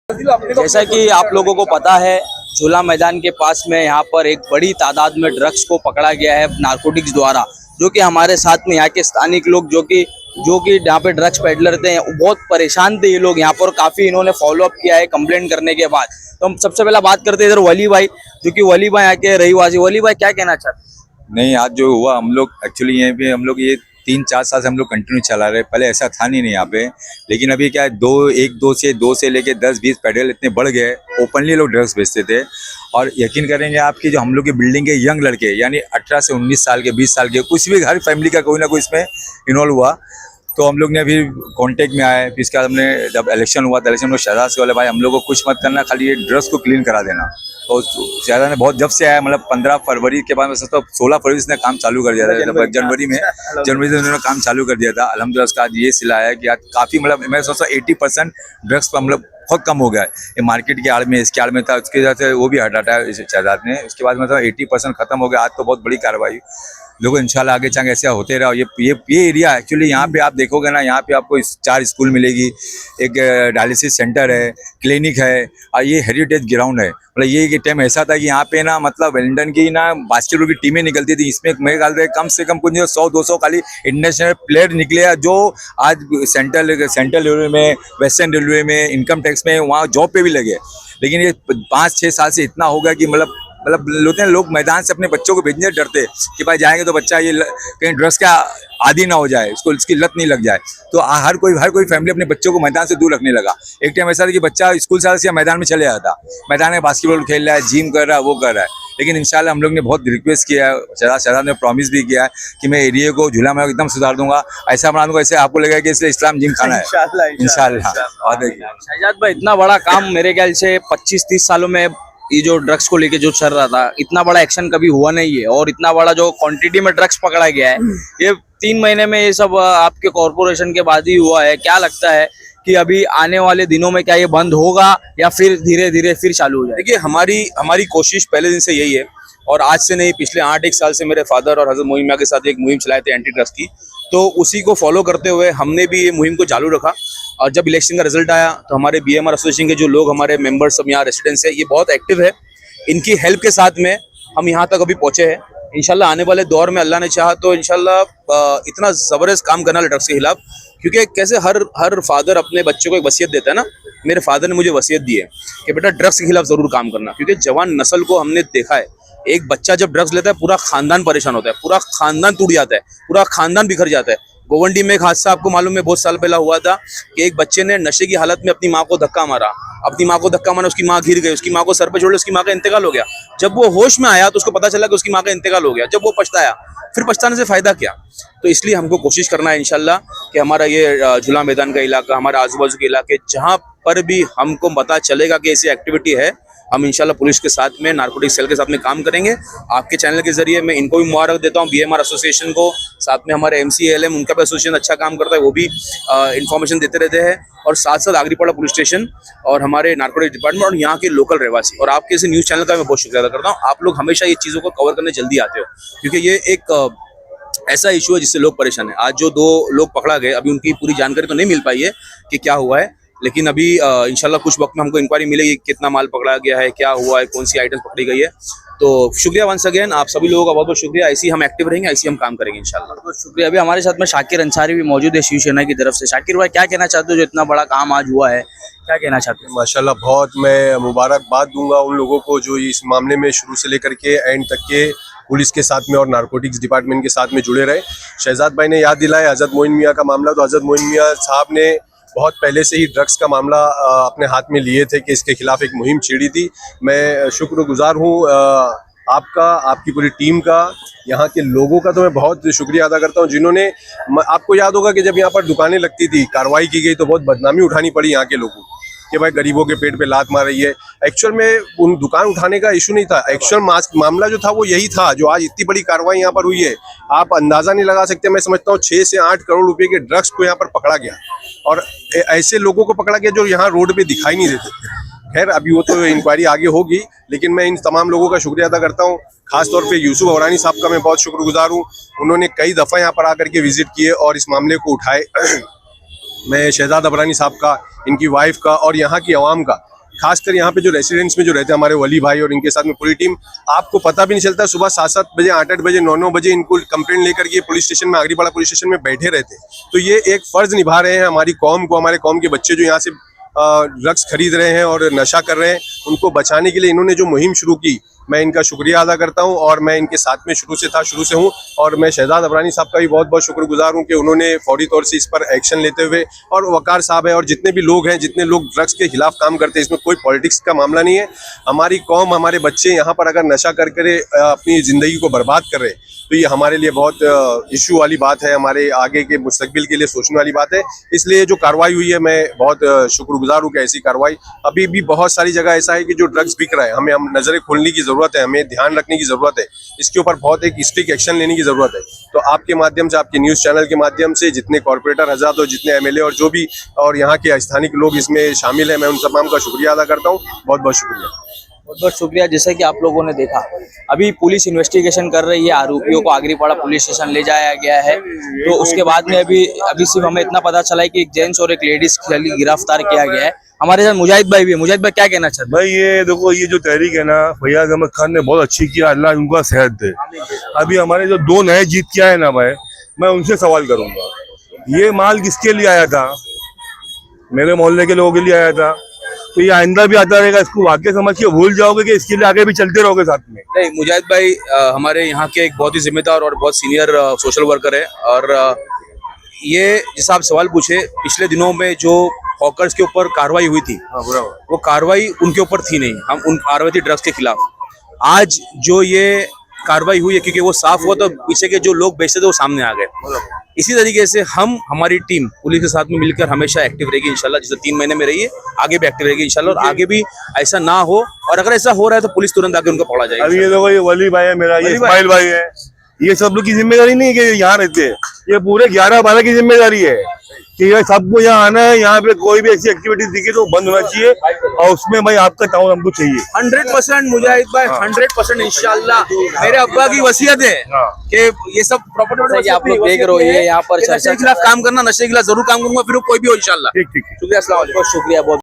जैसा कि आप लोगों को पता है, झूला मैदान के पास में यहाँ पर एक बड़ी तादाद में ड्रग्स को पकड़ा गया है नारकोटिक्स द्वारा, जो कि हमारे साथ में यहाँ के स्थानिक लोग जो कि यहाँ पे ड्रग्स पेडलर थे, बहुत परेशान थे ये लोग यहाँ पर। काफी इन्होंने फॉलो अप किया है कंप्लेंट करने के बाद। तो हम सबसे पहले बात करते हैं इधर वली भाई, जो कि वली भाई यहाँ के रहीवासी। वली भाई, क्या कहना चाहते हैं? नहीं, आज जो हुआ, हम लोग एक्चुअली यहाँ पे हम लोग ये 3-4 साल से हम लोग कंटिन्यू चला रहे। पहले ऐसा था नहीं यहाँ पे, लेकिन अभी क्या है, दो से लेके 10-20 पेडल इतने बढ़ गए। ओपनली लोग ड्रग्स बेचते थे। और यकीन करेंगे आपकी, जो हम लोग की बिल्डिंग के यंग लड़के, यानी 18 से 19 साल के, 20 साल के, कुछ भी हर फैमिली का कोई ना कोई इसमें इन्वॉल्व हुआ। तो हम लोग ने अभी कांटेक्ट में आए। फिर इसके बाद हमने जब इलेक्शन हुआ तो इलेक्शन में शहजाद से बोले, भाई हम लोग को कुछ मत करना, खाली ये ड्रग्स को क्लीन करा देना। तो शहजाद ने बहुत जब से आया, मतलब 15 फरवरी के बाद, तो 16 फरवरी से काम चालू कर दिया था। जनवरी से उन्होंने काम चालू कर दिया था। अल्हम्दुलिल्लाह उसका आज ये सिला है कि आज काफ़ी, मतलब मैं सोचता हूँ 80% ड्रग्स पर मतलब बहुत कम हो गया है। ये मार्केट के आड़ में, इसके आड़ में था, उसके वजह से वो भी हटाया है शहजाद ने। उसके बाद मतलब 80% खत्म हो गया। आज तो बहुत बड़ी कार्रवाई। लोगों इंशाल्लाह आगे चंग ऐसा होते रहा। ये एरिया एक्चुअली, यहाँ पे आप देखोगे ना, यहाँ पे आपको 4 स्कूल मिलेगी, एक डायलिसिस सेंटर है, क्लिनिक है, और ये हेरिटेज ग्राउंड है। मतलब ये टाइम ऐसा था कि यहाँ पे ना, मतलब वेलिंगटन की ना बास्केटबॉल की टीमें निकलती थी। इसमें मेरे ख्याल से कम कुछ 100-200 खाली इंटरनेशनल प्लेयर निकले हैं, जो आज सेंट्रल रेलवे में, वेस्टर्न रेलवे में, इनकम टैक्स में, वहाँ जॉब पे भी लगे। लेकिन ये 5-6 साल से इतना हो गया कि मतलब लोग मैदान से अपने बच्चों को भेजने डरते कि भाई जाएंगे तो बच्चा ये कहीं ड्रग्स का आदी ना हो जाए, इसको इसकी लत नहीं लग जाए। तो हर कोई फैमिली अपने बच्चों को मैदान से दूर रखने लगा। एक टाइम ऐसा था कि बच्चा स्कूल से मैदान में चले जाता, मैदान में बास्केटबॉल खेल रहा है, जिम कर रहा है, वो कर रहा है। लेकिन इंशाल्लाह हम लोग ने बहुत रिक्वेस्ट किया है, शहजाद ने प्रॉमिस भी किया है कि मैं एरिया को, झूला में एकदम सुधार दूंगा, ऐसा बना दूंगा ऐसे आपको लगेगा कि इसलिए इस्लाम जिम खाना है इंशाल्लाह। और देखिए शहजाद भाई, इतना बड़ा काम मेरे ख्याल से 25-30 सालों में ये जो ड्रग्स को लेके जो चल रहा था, इतना बड़ा एक्शन कभी हुआ नहीं है। और इतना बड़ा जो क्वांटिटी में ड्रग्स पकड़ा गया है, ये 3 महीने में ये सब आपके कॉर्पोरेशन के बाद ही हुआ है। क्या लगता है कि अभी आने वाले दिनों में क्या ये बंद होगा या फिर धीरे धीरे फिर चालू हो जाएगा? देखिए, हमारी कोशिश पहले दिन से यही है, और आज से नहीं, पिछले 8-1 साल से मेरे फादर और हजरत मोइन मियां के साथ एक मुहिम चलाए थे एंटी ड्रग्स की। तो उसी को फॉलो करते हुए हमने भी ये मुहिम को चालू रखा। और जब इलेक्शन का रिजल्ट आया तो हमारे BMR एसोसिएशन के जो लोग, हमारे मेंबर्स सब यहाँ रेसिडेंट्स है, ये बहुत एक्टिव है। इनकी हेल्प के साथ में हम यहाँ तक अभी पहुंचे हैं। इंशाल्लाह आने वाले दौर में अल्लाह ने चाहा तो इंशाल्लाह इतना ज़बरदस्त काम करना ड्रग्स के खिलाफ। क्योंकि कैसे हर फादर अपने बच्चों को एक वसीयत देता है ना, मेरे फादर ने मुझे वसीयत दी है कि बेटा ड्रग्स के खिलाफ ज़रूर काम करना। क्योंकि जवान नस्ल को हमने देखा है, एक बच्चा जब ड्रग्स लेता है पूरा खानदान परेशान होता है, पूरा खानदान टूट जाता है, पूरा खानदान बिखर जाता है। गोवंडी में एक हादसा आपको मालूम है, बहुत साल पहला हुआ था कि एक बच्चे ने नशे की हालत में अपनी माँ को धक्का मारा। अपनी माँ को धक्का मारा, उसकी माँ गिर गई, उसकी माँ को सर पे छोड़, उसकी माँ का इंतकाल हो गया। जब वो होश में आया तो उसको पता चला कि उसकी माँ का इंतकाल हो गया। जब वो पछताया, फिर पछताने से फायदा क्या? तो इसलिए हमको कोशिश करना है इंशाल्लाह कि हमारा ये झूला मैदान का इलाका, हमारे आजू बाजू के इलाके, जहाँ पर भी हमको पता चलेगा कि ऐसी एक्टिविटी है, हम इंशाल्लाह पुलिस के साथ में, नारकोटिक सेल के साथ में काम करेंगे। आपके चैनल के जरिए मैं इनको भी मुबारक देता हूँ, BMR एसोसिएशन को, साथ में हमारे MCALM, उनका भी एसोसिएशन अच्छा काम करता है, वो भी इन्फॉर्मेशन देते रहते हैं। और साथ साथ आगरीपाड़ा पुलिस स्टेशन और हमारे नारकोटिक डिपार्टमेंट और यहाँ के लोकल रहवासी और आपके इस न्यूज़ चैनल का मैं बहुत शुक्रिया अदा करता हूँ। आप लोग हमेशा ये चीज़ों को कवर करने जल्दी आते हो, क्योंकि ये एक ऐसा इशू है जिससे लोग परेशान हैं। आज जो 2 लोग पकड़ा गए, अभी उनकी पूरी जानकारी तो नहीं मिल पाई है कि क्या हुआ है, लेकिन अभी इंशाल्लाह कुछ वक्त में हमको इंक्वायरी मिलेगी कितना माल पकड़ा गया है, क्या हुआ है, कौन सी आइटम्स पकड़ी गई है। तो शुक्रिया वंस अगेन, आप सभी लोगों का बहुत बहुत शुक्रिया। ऐसे ही हम एक्टिव रहेंगे, ऐसे ही हम काम करेंगे इंशाल्लाह। बहुत शुक्रिया। अभी हमारे साथ में शाकिर अंसारी भी मौजूद है शिवसेना की तरफ से। शाकिर भाई, क्या कहना चाहते हो, जो इतना बड़ा काम आज हुआ है, क्या कहना चाहते हो? माशाल्लाह, बहुत मैं मुबारकबाद दूंगा उन लोगों को जो इस मामले में शुरू से लेकर के एंड तक के पुलिस के साथ में और नारकोटिक्स डिपार्टमेंट के साथ में जुड़े रहे। शहजाद भाई ने याद दिलाया हजरत मोइन मियां का मामला, तो हजरत मोइन मियां साहब ने बहुत पहले से ही ड्रग्स का मामला अपने हाथ में लिए थे कि इसके खिलाफ एक मुहिम छेड़ी थी। मैं शुक्रगुजार हूँ आपका, आपकी पूरी टीम का, यहाँ के लोगों का तो मैं बहुत शुक्रिया अदा करता हूँ, जिन्होंने, आपको याद होगा कि जब यहाँ पर दुकानें लगती थी, कार्रवाई की गई तो बहुत बदनामी उठानी पड़ी यहाँ के लोगों को कि भाई गरीबों के पेट पे लात मार रही है। एक्चुअल में उन दुकान उठाने का इशू नहीं था, एक्चुअल मामला जो था वो यही था, जो आज इतनी बड़ी कार्रवाई यहाँ पर हुई है, आप अंदाजा नहीं लगा सकते। मैं समझता हूँ 6 से 8 करोड़ रुपए के ड्रग्स को यहाँ पर पकड़ा गया, और ऐसे लोगों को पकड़ा गया जो यहाँ रोड पे दिखाई नहीं देते। खैर, अभी वो तो इंक्वायरी आगे होगी, लेकिन मैं इन तमाम लोगों का शुक्रिया अदा करता हूँ। खासतौर पे यूसुफ अवरानी साहब का मैं बहुत शुक्रगुजार हूँ, उन्होंने कई दफ़ा यहाँ पर आकर के विजिट किए और इस मामले को उठाए। मैं शहजाद अबरानी साहब का, इनकी वाइफ का और यहाँ की आवाम का खासकर यहाँ पे जो रेसिडेंट्स में जो रहते हैं हमारे वली भाई और इनके साथ में पूरी टीम, आपको पता भी नहीं चलता सुबह 7-7 बजे 8-8 बजे 9-9 बजे इनको कंप्लेंट लेकर के पुलिस स्टेशन में आगरीपाड़ा पुलिस स्टेशन में बैठे रहते हैं। तो ये एक फर्ज निभा रहे हैं हमारी कौम को, हमारे कौम के बच्चे जो यहाँ से ड्रग्स खरीद रहे हैं और नशा कर रहे हैं, उनको बचाने के लिए इन्होंने जो मुहिम शुरू की, मैं इनका शुक्रिया अदा करता हूं और मैं इनके साथ में शुरू से हूं। और मैं शहजाद अबरानी साहब का भी बहुत बहुत शुक्रगुजार हूं कि उन्होंने फौरी तौर से इस पर एक्शन लेते हुए, और वकार साहब है और जितने भी लोग हैं, जितने लोग ड्रग्स के खिलाफ काम करते हैं, इसमें कोई पॉलिटिक्स का मामला नहीं है। हमारी कौम, हमारे बच्चे यहाँ पर अगर नशा करके अपनी ज़िंदगी को बर्बाद कर रहे हैं तो ये हमारे लिए बहुत इशू वाली बात है, हमारे आगे के मुस्तकबिल के लिए सोचने वाली बात है। इसलिए जो कार्रवाई हुई है, मैं बहुत शुक्रगुजार हूँ कि ऐसी कार्रवाई, अभी भी बहुत सारी जगह ऐसा है कि जो ड्रग्स बिक रहा है, हम नज़रें खोलने की ज़रूरत है, हमें ध्यान रखने की ज़रूरत है, इसके ऊपर बहुत एक स्ट्रिक्ट एक्शन लेने की ज़रूरत है। तो आपके माध्यम से, आपके न्यूज़ चैनल के माध्यम से जितने कॉर्पोरेटर हज़रात और जितने MLA और जो भी और यहाँ के स्थानिक लोग इसमें शामिल हैं, मैं उन तमाम का शुक्रिया अदा करता हूँ। बहुत बहुत शुक्रिया। बहुत बहुत शुक्रिया। जैसा कि आप लोगों ने देखा, अभी पुलिस इन्वेस्टिगेशन कर रही है, आरोपियों को आगरीपाड़ा पुलिस स्टेशन ले जाया गया है। तो उसके बाद में अभी सिर्फ हमें इतना पता चला है कि एक जेंट्स और एक लेडीज गिरफ्तार किया गया है। हमारे साथ मुजाहिद भाई भी है। मुजाहिद भाई क्या कहना चाहते हैं? भाई ये देखो, ये जो तहरीक है ना, फैयाज अहमद खान ने बहुत अच्छी किया, अल्लाह उनका सेहत दे। अभी हमारे जो 2 नए जीत के आए ना भाई, मैं उनसे सवाल करूंगा, ये माल किसके लिए आया था? मेरे मोहल्ले के लोगों के लिए आया था। तो ये आइंदा भी आता रहेगा, इसको वाकई समझ के भूल जाओगे कि इसके लिए आगे भी चलते रहोगे साथ में? नहीं, मुजाहिद भाई हमारे यहाँ के एक बहुत ही जिम्मेदार और बहुत सीनियर सोशल वर्कर है। और ये जैसा आप सवाल पूछे, पिछले दिनों में जो हॉकर्स के ऊपर कार्रवाई हुई थी, वो कार्रवाई उनके ऊपर थी नहीं, हम उन कार्रवाई थी ड्रग्स के खिलाफ। आज जो ये कार्रवाई हुई है, क्योंकि वो साफ हुआ तो पीछे के जो लोग बेचते थे वो सामने आ गए। इसी तरीके से हमारी टीम पुलिस के साथ में मिलकर हमेशा एक्टिव रहेगी इंशाल्लाह। जैसे 3 महीने में रही है, आगे भी एक्टिव रहेगी इंशाल्लाह। और आगे भी ऐसा ना हो, और अगर ऐसा हो रहा है तो पुलिस तुरंत आके उनको पकड़ा जाएगा। अभी ये देखो, ये वली भाई है मेरा, ये इस्माइल भाई है, ये सब लोग की जिम्मेदारी नहीं है कि यहाँ रहते हैं, ये पूरे 11-12 की जिम्मेदारी है कि ये सबको यहाँ आना है। यहाँ पे कोई भी ऐसी एक्टिविटीज दिखे तो बंद होना चाहिए, और उसमें भाई आपका ताउन हमको चाहिए। 100% मुजाहिद भाई, 100% इंशाल्लाह। मेरे अब्बा की वसीयत है कि ये सब प्रॉपर्टी आप लोग देख रहे हो, ये यहाँ पर नशे के खिलाफ काम करना, नशे के खिलाफ जरूर काम करूंगा, फिर कोई भी हो इंशाल्लाह। ठीक ठीक। शुक्रिया, अस्सलाम वालेकुम। बहुत शुक्रिया। बहुत